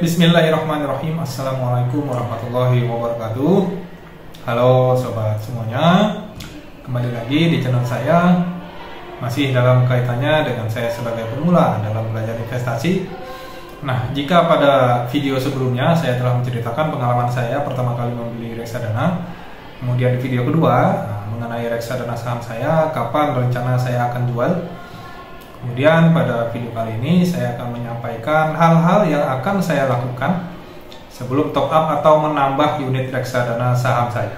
Bismillahirrahmanirrahim. Assalamualaikum warahmatullahi wabarakatuh. Halo sobat semuanya, kembali lagi di channel saya. Masih dalam kaitannya dengan saya sebagai pemula dalam belajar investasi. Nah, jika pada video sebelumnya saya telah menceritakan pengalaman saya pertama kali membeli reksadana, kemudian di video kedua mengenai reksadana saham saya, kapan rencana saya akan jual. Kemudian pada video kali ini saya akan menyampaikan hal-hal yang akan saya lakukan sebelum top up atau menambah unit reksadana saham saya.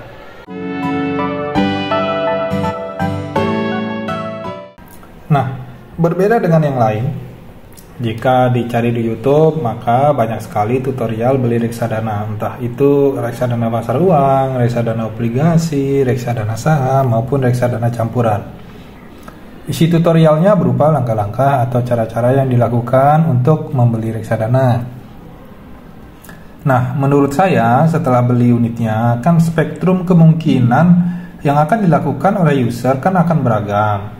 Nah, berbeda dengan yang lain, jika dicari di YouTube maka banyak sekali tutorial beli reksadana, entah itu reksadana pasar uang, reksadana obligasi, reksadana saham maupun reksadana campuran. Isi tutorialnya berupa langkah-langkah atau cara-cara yang dilakukan untuk membeli reksadana. Nah, menurut saya setelah beli unitnya, kan spektrum kemungkinan yang akan dilakukan oleh user kan akan beragam.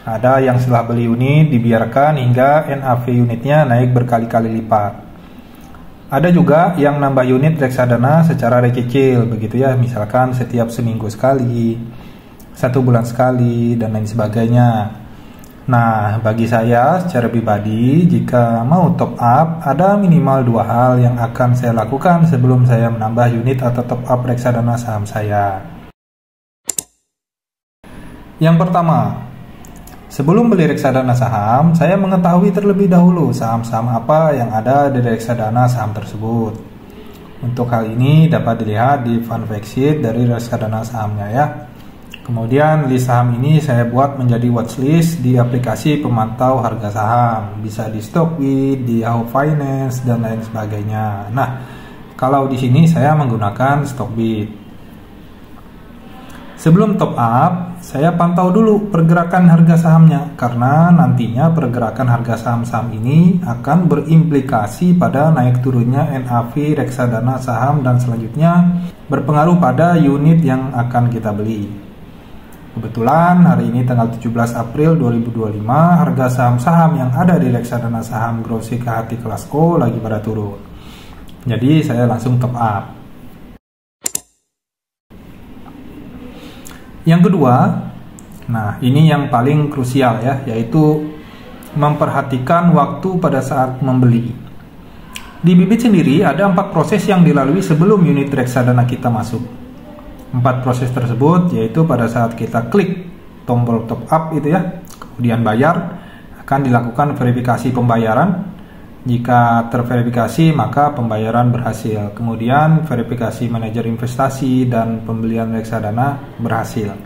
Ada yang setelah beli unit dibiarkan hingga NAV unitnya naik berkali-kali lipat. Ada juga yang nambah unit reksadana secara recicil, begitu ya, misalkan setiap seminggu sekali, 1 bulan sekali, dan lain sebagainya. Nah, bagi saya secara pribadi, jika mau top up, ada minimal 2 hal yang akan saya lakukan sebelum saya menambah unit atau top up reksadana saham saya. Yang pertama, sebelum beli reksadana saham, saya mengetahui terlebih dahulu saham-saham apa yang ada di reksadana saham tersebut. Untuk hal ini dapat dilihat di fund fact sheet dari reksadana sahamnya ya. Kemudian list saham ini saya buat menjadi watchlist di aplikasi pemantau harga saham, bisa di Stockbit, di Yahoo Finance, dan lain sebagainya. Nah, kalau di sini saya menggunakan Stockbit. Sebelum top up, saya pantau dulu pergerakan harga sahamnya, karena nantinya pergerakan harga saham-saham ini akan berimplikasi pada naik turunnya NAV reksadana saham dan selanjutnya berpengaruh pada unit yang akan kita beli. Kebetulan hari ini tanggal 17 April 2025, harga saham-saham yang ada di reksadana saham Growsy KHT kelas O lagi pada turun. Jadi saya langsung top up. Yang kedua, nah ini yang paling krusial ya, yaitu memperhatikan waktu pada saat membeli. Di Bibit sendiri ada 4 proses yang dilalui sebelum unit reksadana kita masuk. 4 proses tersebut yaitu pada saat kita klik tombol top up itu ya, kemudian bayar, akan dilakukan verifikasi pembayaran. Jika terverifikasi maka pembayaran berhasil. Kemudian verifikasi manajer investasi dan pembelian reksadana berhasil.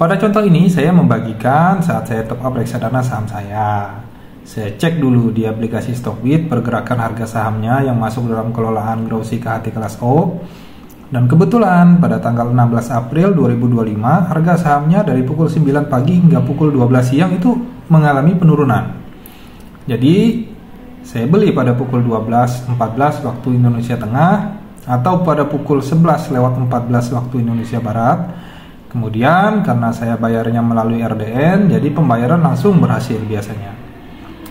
Pada contoh ini saya membagikan saat saya top up reksadana saham saya. Saya cek dulu di aplikasi Stockbit pergerakan harga sahamnya yang masuk dalam kelolaan Growsy KHT kelas O. Dan kebetulan pada tanggal 16 April 2025 harga sahamnya dari pukul 9 pagi hingga pukul 12 siang itu mengalami penurunan. Jadi saya beli pada pukul 12.14 waktu Indonesia Tengah atau pada pukul 11.14 waktu Indonesia Barat. Kemudian karena saya bayarnya melalui RDN, jadi pembayaran langsung berhasil biasanya.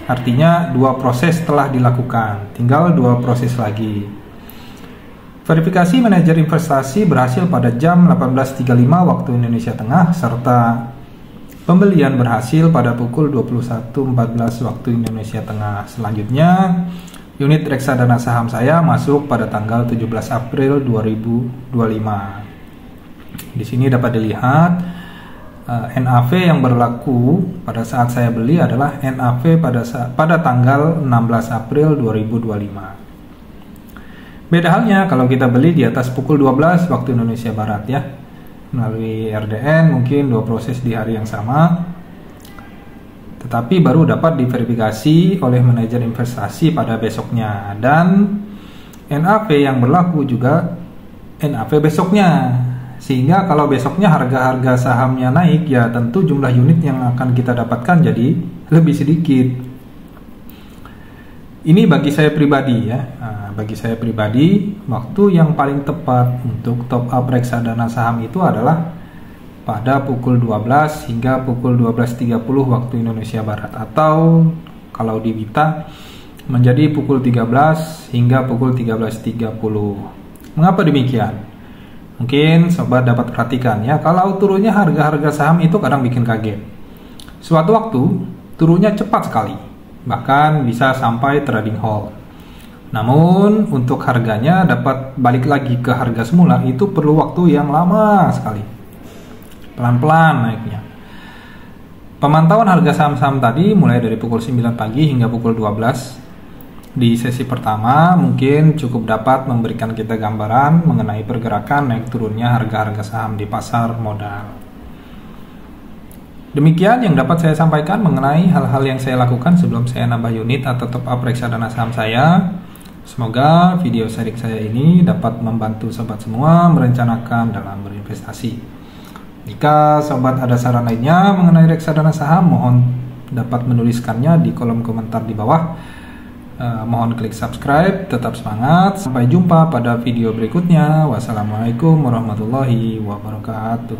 Artinya 2 proses telah dilakukan, tinggal 2 proses lagi. Verifikasi manajer investasi berhasil pada jam 18.35 waktu Indonesia Tengah, serta pembelian berhasil pada pukul 21.14 waktu Indonesia Tengah. Selanjutnya, unit reksadana saham saya masuk pada tanggal 17 April 2025. Di sini dapat dilihat NAV yang berlaku pada saat saya beli adalah NAV pada tanggal 16 April 2025. Beda halnya kalau kita beli di atas pukul 12 waktu Indonesia Barat ya. Melalui RDN mungkin 2 proses di hari yang sama. Tetapi baru dapat diverifikasi oleh manajer investasi pada besoknya. Dan NAV yang berlaku juga NAV besoknya. Sehingga kalau besoknya harga-harga sahamnya naik, ya tentu jumlah unit yang akan kita dapatkan jadi lebih sedikit. Ini bagi saya pribadi ya. Bagi saya pribadi, waktu yang paling tepat untuk top up reksadana saham itu adalah pada pukul 12 hingga pukul 12.30 waktu Indonesia Barat, atau kalau di Wita menjadi pukul 13 hingga pukul 13.30. Mengapa demikian? Mungkin sobat dapat perhatikan ya, kalau turunnya harga-harga saham itu kadang bikin kaget. Suatu waktu turunnya cepat sekali, bahkan bisa sampai trading halt. Namun untuk harganya dapat balik lagi ke harga semula itu perlu waktu yang lama sekali. Pelan-pelan naiknya. Pemantauan harga saham-saham tadi mulai dari pukul 9 pagi hingga pukul 12. Di sesi pertama mungkin cukup dapat memberikan kita gambaran mengenai pergerakan naik turunnya harga-harga saham di pasar modal. Demikian yang dapat saya sampaikan mengenai hal-hal yang saya lakukan sebelum saya nambah unit atau top up reksadana saham saya. Semoga video sharing saya ini dapat membantu sobat semua merencanakan dalam berinvestasi. Jika sobat ada saran lainnya mengenai reksadana saham, mohon dapat menuliskannya di kolom komentar di bawah. Mohon klik subscribe, tetap semangat. Sampai jumpa pada video berikutnya. Wassalamualaikum warahmatullahi wabarakatuh.